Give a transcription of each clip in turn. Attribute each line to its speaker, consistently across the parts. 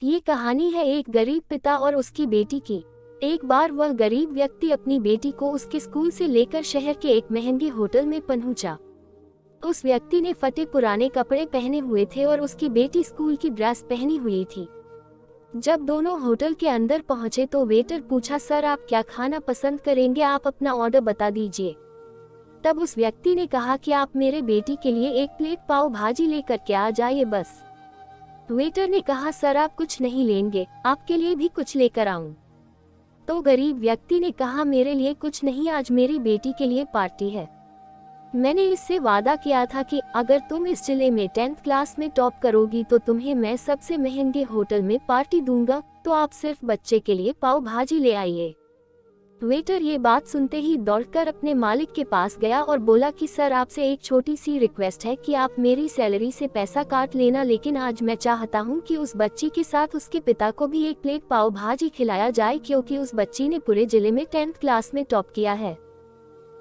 Speaker 1: ये कहानी है एक गरीब पिता और उसकी बेटी की। एक बार वह गरीब व्यक्ति अपनी बेटी को उसके स्कूल से लेकर शहर के एक महंगे होटल में पहुंचा। उस व्यक्ति ने फटे पुराने कपड़े पहने हुए थे और उसकी बेटी स्कूल की ड्रेस पहनी हुई थी। जब दोनों होटल के अंदर पहुंचे तो वेटर पूछा, सर आप क्या खाना पसंद करेंगे, आप अपना ऑर्डर बता दीजिए। तब उस व्यक्ति ने कहा कि आप मेरे बेटी के लिए एक प्लेट पाव भाजी लेकर के आ जाइए बस। वेटर ने कहा, सर आप कुछ नहीं लेंगे, आपके लिए भी कुछ लेकर आऊं? तो गरीब व्यक्ति ने कहा, मेरे लिए कुछ नहीं, आज मेरी बेटी के लिए पार्टी है। मैंने इससे वादा किया था कि अगर तुम इस जिले में 10th क्लास में टॉप करोगी तो तुम्हें मैं सबसे महंगे होटल में पार्टी दूंगा, तो आप सिर्फ बच्चे के लिए पाव भाजी ले आइए। वेटर ये बात सुनते ही दौड़कर अपने मालिक के पास गया और बोला कि सर आपसे एक छोटी सी रिक्वेस्ट है कि आप मेरी सैलरी से पैसा काट लेना, लेकिन आज मैं चाहता हूं कि उस बच्ची के साथ उसके पिता को भी एक प्लेट पाव भाजी खिलाया जाए, क्योंकि उस बच्ची ने पूरे जिले में 10th क्लास में टॉप किया है।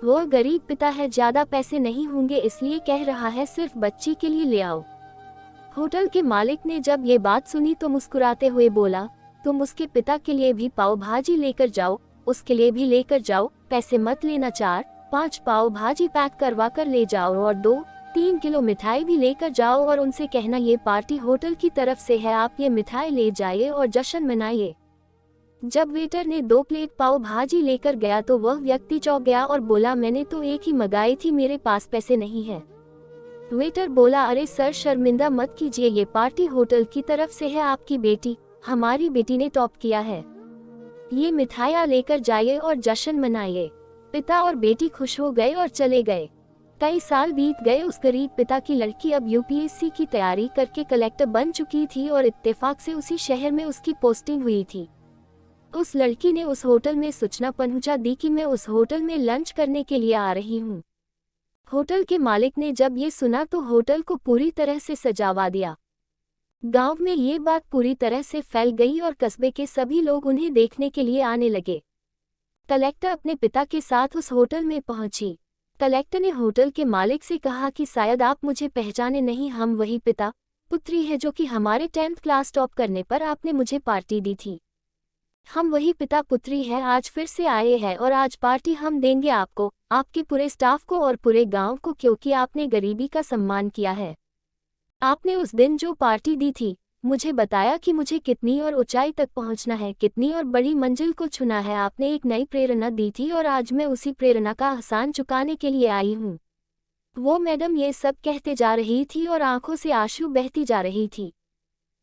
Speaker 1: वो गरीब पिता है, ज्यादा पैसे नहीं होंगे, इसलिए कह रहा है सिर्फ बच्ची के लिए ले आओ। होटल के मालिक ने जब ये बात सुनी तो मुस्कुराते हुए बोला, तुम उसके पिता के लिए भी पाव भाजी लेकर जाओ, उसके लिए भी लेकर जाओ, पैसे मत लेना, 4-5 पाव भाजी पैक करवा कर ले जाओ और 2-3 किलो मिठाई भी लेकर जाओ और उनसे कहना ये पार्टी होटल की तरफ से है, आप ये मिठाई ले जाइए और जश्न मनाइए। जब वेटर ने 2 प्लेट पाव भाजी लेकर गया तो वह व्यक्ति चौंक गया और बोला, मैंने तो एक ही मंगाई थी, मेरे पास पैसे नहीं है। वेटर बोला, अरे सर शर्मिंदा मत कीजिए, ये पार्टी होटल की तरफ से है, आपकी बेटी, हमारी बेटी ने टॉप किया है, ये मिठाइयाँ लेकर जाइए और जश्न मनाइए। पिता और बेटी खुश हो गए और चले गए। कई साल बीत गए। उस गरीब पिता की लड़की अब यूपीएससी की तैयारी करके कलेक्टर बन चुकी थी और इत्तेफाक से उसी शहर में उसकी पोस्टिंग हुई थी। उस लड़की ने उस होटल में सूचना पहुंचा दी कि मैं उस होटल में लंच करने के लिए आ रही हूं। होटल के मालिक ने जब ये सुना तो होटल को पूरी तरह से सजावा दिया। गांव में ये बात पूरी तरह से फैल गई और कस्बे के सभी लोग उन्हें देखने के लिए आने लगे। कलेक्टर अपने पिता के साथ उस होटल में पहुंची। कलेक्टर ने होटल के मालिक से कहा कि शायद आप मुझे पहचाने नहीं, हम वही पिता पुत्री है जो कि हमारे 10th क्लास टॉप करने पर आपने मुझे पार्टी दी थी। हम वही पिता पुत्री है, आज फिर से आए हैं और आज पार्टी हम देंगे आपको, आपके पूरे स्टाफ को और पूरे गांव को, क्योंकि आपने गरीबी का सम्मान किया है। आपने उस दिन जो पार्टी दी थी, मुझे बताया कि मुझे कितनी और ऊंचाई तक पहुंचना है, कितनी और बड़ी मंजिल को छूना है। आपने एक नई प्रेरणा दी थी और आज मैं उसी प्रेरणा का एहसान चुकाने के लिए आई हूँ। वो मैडम ये सब कहते जा रही थी और आंखों से आंसू बहती जा रही थी।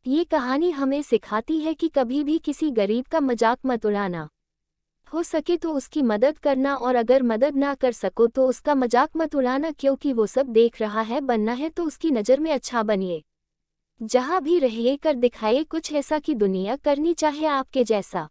Speaker 1: ये कहानी हमें सिखाती है कि कभी भी किसी गरीब का मजाक मत उड़ाना। हो सके तो उसकी मदद करना और अगर मदद ना कर सको तो उसका मजाक मत उड़ाना, क्योंकि वो सब देख रहा है। बनना है तो उसकी नज़र में अच्छा बनिए। जहाँ भी रहिए कर दिखाइए कुछ ऐसा कि दुनिया करनी चाहे आपके जैसा।